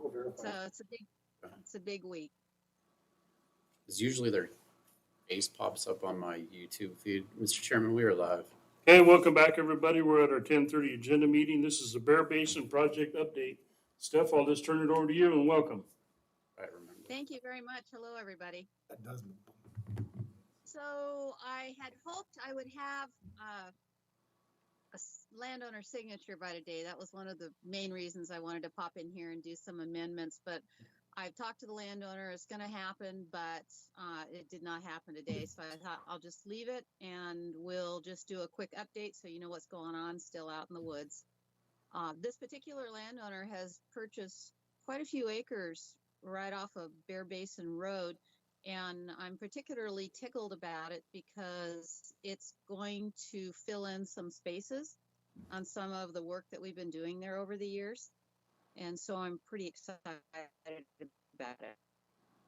We'll verify. So it's a big week. Because usually their face pops up on my YouTube feed. Mr. Chairman, we are live. Okay, welcome back, everybody. We're at our 10:30 agenda meeting. This is the Bear Basin Project Update. Steph, I'll just turn it over to you and welcome. I remember. Thank you very much. Hello, everybody. That does move. So I had hoped I would have landowner signature by today. That was one of the main reasons I wanted to pop in here and do some amendments. But I've talked to the landowner. It's going to happen, but it did not happen today. So I thought I'll just leave it and we'll just do a quick update so you know what's going on still out in the woods. This particular landowner has purchased quite a few acres right off of Bear Basin Road. And I'm particularly tickled about it because it's going to fill in some spaces on some of the work that we've been doing there over the years. And so I'm pretty excited about it.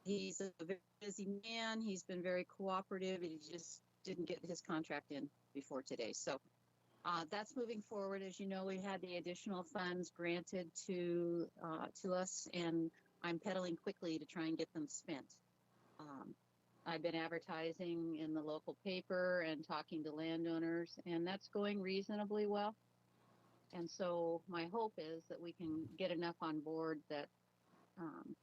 He's a very busy man. He's been very cooperative. He just didn't get his contract in before today. So that's moving forward. As you know, we had the additional funds granted to us, and I'm pedaling quickly to try and get them spent. I've been advertising in the local paper and talking to landowners, and that's going reasonably well. And so my hope is that we can get enough on board that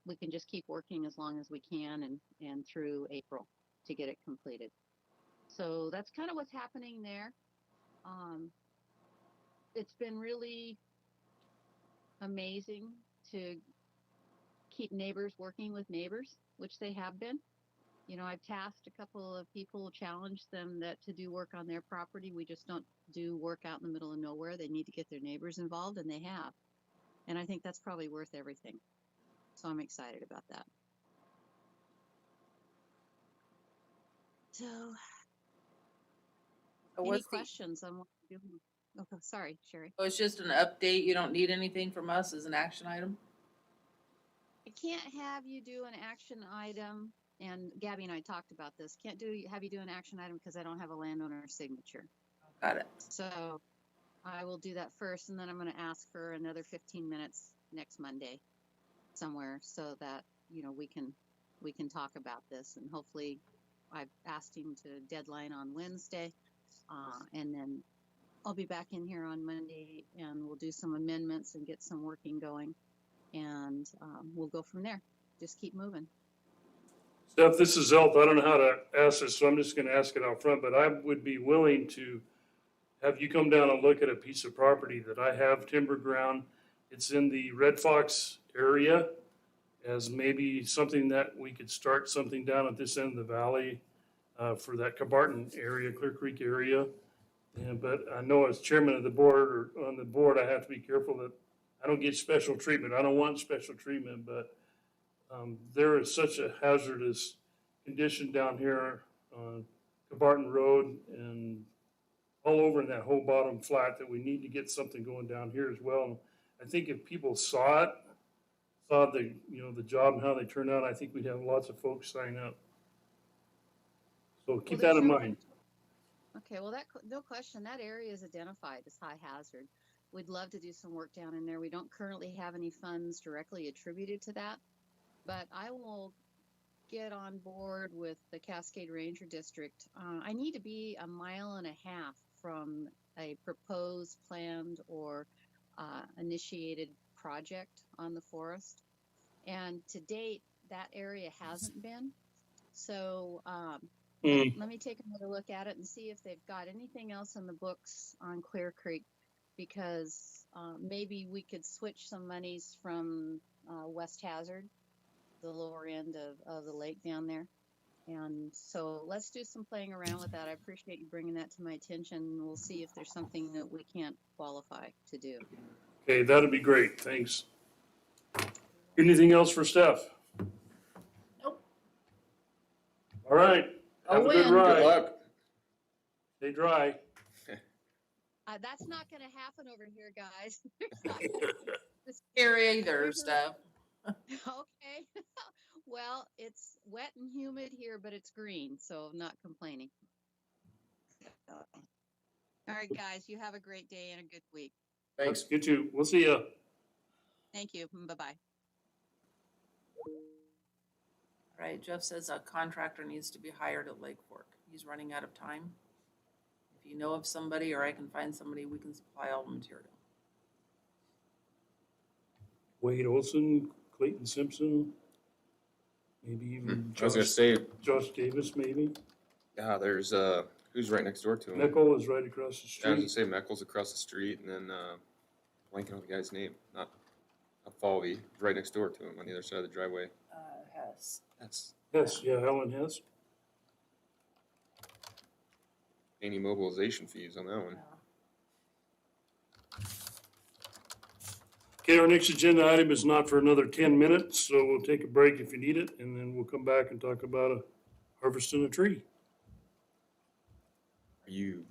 we can just keep working as long as we can and through April to get it completed. So that's kind of what's happening there. It's been really amazing to keep neighbors working with neighbors, which they have been. You know, I've tasked a couple of people, challenged them that to do work on their property. We just don't do work out in the middle of nowhere. They need to get their neighbors involved, and they have. And I think that's probably worth everything. So I'm excited about that. So, any questions on what we're doing? Okay, sorry, Sherry. Oh, it's just an update. You don't need anything from us as an action item? I can't have you do an action item. And Gabby and I talked about this. Can't have you do an action item because I don't have a landowner signature. Got it. So I will do that first, and then I'm going to ask for another 15 minutes next Monday somewhere so that, you know, we can talk about this. And hopefully I've asked him to deadline on Wednesday, and then I'll be back in here on Monday and we'll do some amendments and get some working going, and we'll go from there. Just keep moving. Steph, this is Zelt. I don't know how to ask this, so I'm just going to ask it out front, but I would be willing to have you come down and look at a piece of property that I have timber ground. It's in the Red Fox area as maybe something that we could start something down at this end of the valley for that Cabarton area, Clear Creek area. But I know as chairman of the board or on the board, I have to be careful that I don't get special treatment. I don't want special treatment, but there is such a hazardous condition down here on Cabarton Road and all over in that whole bottom flat that we need to get something going down here as well. And I think if people saw the, you know, the job and how they turned out, I think we'd have lots of folks sign up. So keep that in mind. Okay, well, no question, that area is identified as high hazard. We'd love to do some work down in there. We don't currently have any funds directly attributed to that, but I will get on board with the Cascade Ranger District. I need to be 1.5 miles from a proposed, planned, or initiated project on the forest. And to date, that area hasn't been. So let me take another look at it and see if they've got anything else in the books on Clear Creek, because maybe we could switch some monies from West Hazard, the lower end of the lake down there. And so let's do some playing around with that. I appreciate you bringing that to my attention. We'll see if there's something that we can't qualify to do. Okay, that'd be great. Thanks. Anything else for Steph? Nope. All right. Have a good win. ride. Good luck. Stay dry. That's not going to happen over here, guys. Here either, Steph. Okay. Well, it's wet and humid here, but it's green, so I'm not complaining. All right, guys, you have a great day and a good week. Thanks. You too. We'll see you. Thank you. Bye-bye. Right, Jeff says a contractor needs to be hired at Lake Fork. He's running out of time. If you know of somebody, or I can find somebody, we can supply all the material. Wade Olson, Clayton Simpson, maybe even I was gonna say, Josh Davis, maybe. yeah, there's, who's right next door to him? Mickle is right across the Yeah, I was street. gonna say Meckel's across the street, and then, blanking on the guy's name, not Falvey, right next door to him on the other side of the driveway. Hess. That's Yes, yeah, Helen Hess. any mobilization fees on that one. Yeah. Okay, our next agenda item is not for another 10 minutes, so we'll take a break if you need it, and then we'll come back and talk about harvesting a tree. Are you